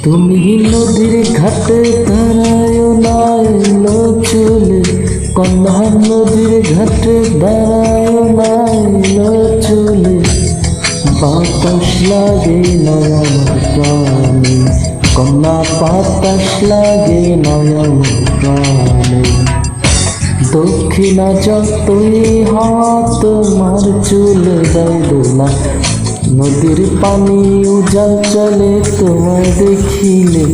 তুমি নদীর ঘাটে দাঁড়ায় না এলো চলে, কন্যা নদীর ঘাটে দাঁড়ায় না এলো চলে। বাতাস লাগে না আমার প্রাণে, কন্যা বাতাস লাগে না আমার প্রাণে। দক্ষিণা যতই হাওয়া তোমার চলে যায় দোলা, নদীর পানি উজাল চলে তোমায় দেখিলে।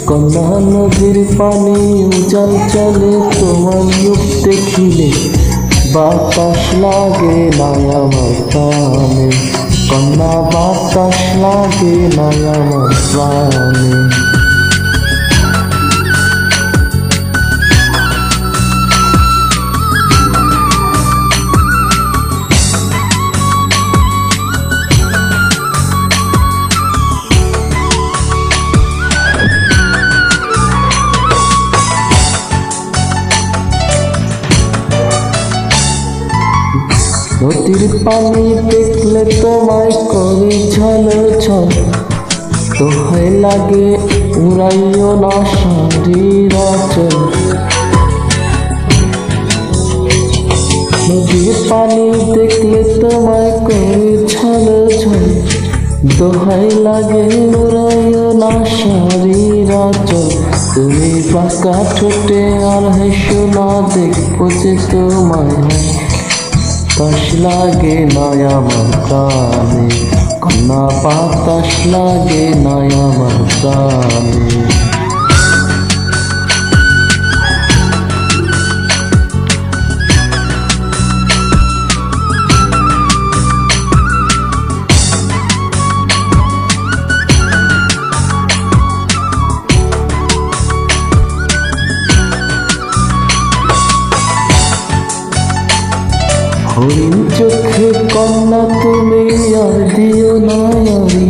কন্যা নদীর পানি উজাল চলে তোমার রূপ দেখিলে। বাতাস লাগে না আমার প্রাণে, কন্যা বাতাস লাগে না আমার প্রাণে। নদীর পানি দেখলে তোমায় করে ছল ছল, দোহাই লাগে উড়াইও না শরীর আঁচল। নদীর পানি দেখলে তোমায় করে ছল ছল, দোহাই লাগে উড়াইও না শরীর আঁচল। তুমি বাঁকা ঠোঁটে আর হেসো না, দেখবো যে তোমায় বাতাস লাগে না আমার প্রাণে, কন্যা বাতাস লাগে না আমার প্রাণে। হরিণ চোখে কন্যা তুমি আর দিও না আরি,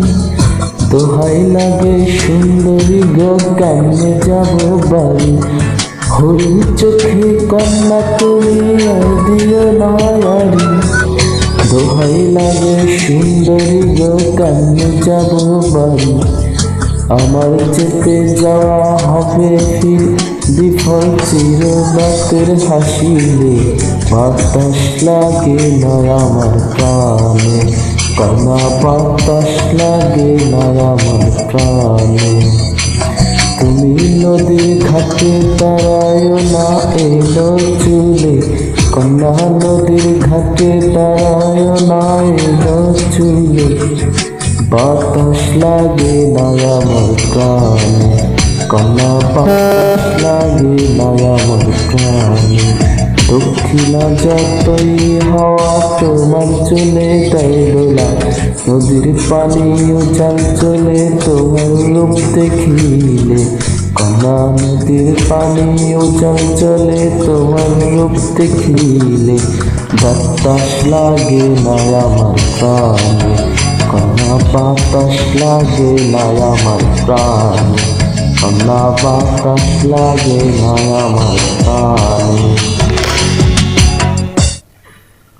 দোহাই লাগে সুন্দরী গো কেমনে যাব বাড়ি। হরিণ চোখে কন্যা তুমি আর দিও না আরি, দোহাই লাগে সুন্দরী গো কেমনে যাব বাড়ি। আমার যেতে যাওয়া হবে ফির বিফল চিররাতের হাসিলে। বাতাস লাগে না আমার প্রাণে, কন্যা বাতাস লাগে না আমার প্রাণে। তুমি নদীর ঘাটে দাঁড়ায় না এলো চলে, কন্যা নদীর ঘাটে দাঁড়ায় না এলো চলে। বাতাস লাগে না আমার প্রাণে, কন্যা বাতাস লাগে না আমার প্রাণে। দক্ষিণা যতই হাওয়া তোমার চলে তাই দোলা, নদীর পানি উজাল চলে তোমার রূপ দেখিলে। কন্যা নদীর পানি উজাল চলে তোমার রূপ দেখিলে। বাতাস লাগে না আমার প্রাণে, কন্যা বাতাস লাগে না আমার প্রাণে, কন্যা বাতাস লাগে না আমার প্রাণে।